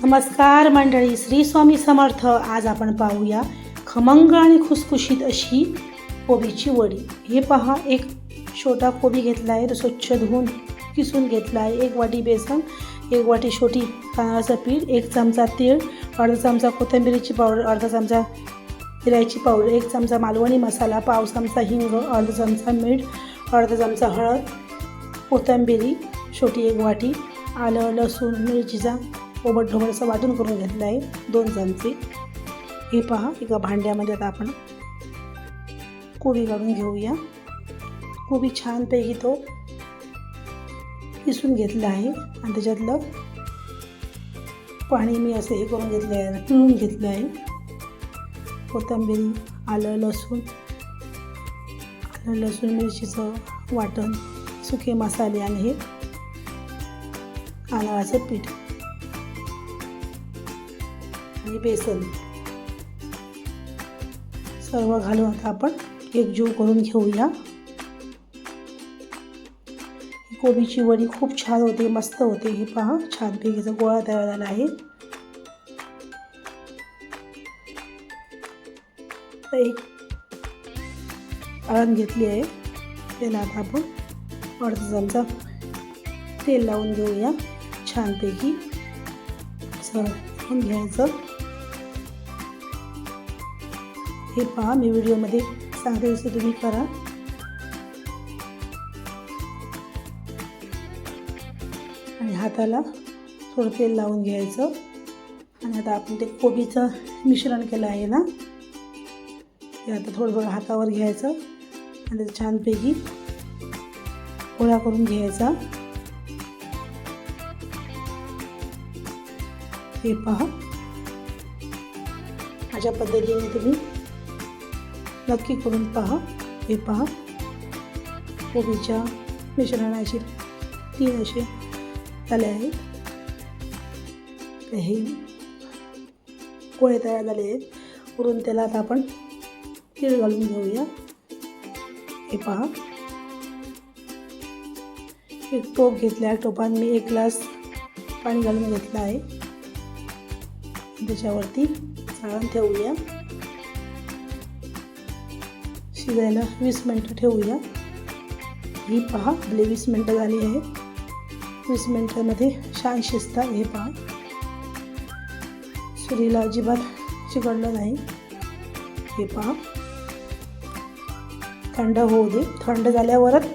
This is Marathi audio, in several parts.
नमस्कार मंडळी, श्री स्वामी समर्थ. आज आपण पाहूया खमंग आणि खुसखुशीत अशी कोबीची वडी. हे पहा, एक छोटा कोबी घेतला आहे, तो स्वच्छ धुवून किसून घेतला आहे. 1 वाटी बेसन, 1 वाटी छोटी तांदळाचं पीठ, 1 चमचा तेल, अर्धा चमचा कोथिंबीरची पावडर, अर्धा चमचा जिऱ्याची पावडर, 1 चमचा मालवणी मसाला, पाव चमचा हिंग, अर्धा चमचा मीठ, अर्धा चमचा हळद, कोथिंबीर छोटी 1 वाटी, आलं लसूण मिरचीचा ओबडधोबड असं वाटून करून घेतलं आहे 2 चमचे. हे पहा, एका भांड्यामध्ये आता आपण कोबी काढून घेऊया. कोबी छानपैकी तो किसून घेतला आहे आणि त्याच्यातलं पाणी मी असं हे करून घेतलं आहे, पिळून घेतलं आहे. कोथिंबीर, आलं लसूण मिरचीचं वाटण, सुके मसाले आणि हे तांदळाचं पीठ आणि बेसन सर्व घालून आता आपण एकजीव करून घेऊया. ही कोबीची वडी खूप छान होते, मस्त होते. हे पहा, छानपैकीचा गोळा तयार झाला आहे. एक आळण घेतली आहे, त्याला आता आपण अर्धा चमचा तेल लावून घेऊया. छानपैकी सर्व घ्यायचं. हे पहा, मी व्हिडिओमध्ये सांगते तसं तुम्ही करा. आणि हाताला थोडं तेल लावून घ्यायचं. आणि आता आपण ते कोबीचं मिश्रण केलं आहे ना, हे आता थोडं हातावर घ्यायचं आणि त्याचं छानपैकी गोळा करून घ्यायचा. हे पहा, अशा पद्धतीने तुम्ही नक्की करून पहा. हे पहा, कोबीच्या मिश्रणाचे 3 असे झाले आहेत. हे गोळे तयार झाले आहेत. वरून त्याला आता आपण तीळ घालून घेऊया. हे पहा, एक टोप घेतला आहे. टोपात मी 1 ग्लास पाणी घालून घेतलं आहे. त्याच्यावरती चाळण ठेवूया. शिजायला 20 मिनटं ठेवूया. ही पहा, आपले 20 मिनटं झाली आहे. 20 मिनटामध्ये छान शिजतात. हे पहा, सुरीला अजिबात चिकटलं नाही. हे पहा, थंड होऊ दे. थंड झाल्यावरच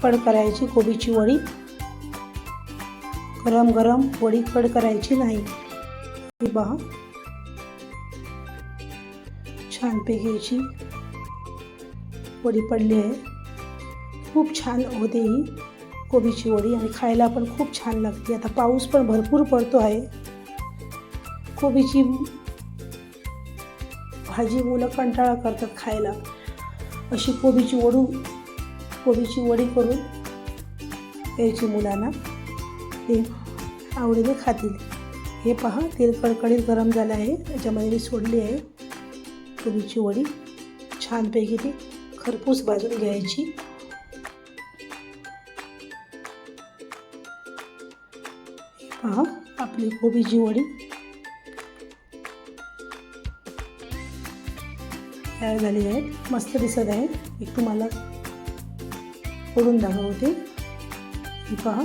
कड करायची कोबीची वडी. गरम गरम वडी कड करायची नाही. हे पहा, छानपैकी याची वडी पडली आहे. खूप छान होते ही कोबीची वडी आणि खायला पण खूप छान लागते. आता पाऊस पण भरपूर पडतो आहे. कोबीची भाजी मुलं कंटाळा करतात खायला. अशी कोबीची वडी करून द्यायची मुलांना, ते आवडीने खातील. हे पहा, तेल कडकडीत गरम झालं आहे. त्याच्यामध्ये मी सोडली आहे कोबीची वडी. छानपैकी ती खरपूस भाजून घ्यायची. पहा, आपली कोबीची वडी तयार झाली आहे. मस्त दिसत आहे. एक तुम्हाला फोडून दाखवते. ही पहा,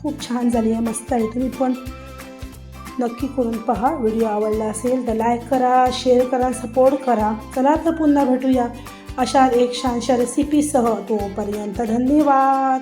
खूप छान झाली आहे, मस्त आहे. तुम्ही पण नक्की करून पहा. व्हिडिओ आवडला असेल तर लाईक करा, शेअर करा, सपोर्ट करा. चला तर पुन्हा भेटूया अशा एक छानशा रेसिपीसह. तोपर्यंत धन्यवाद.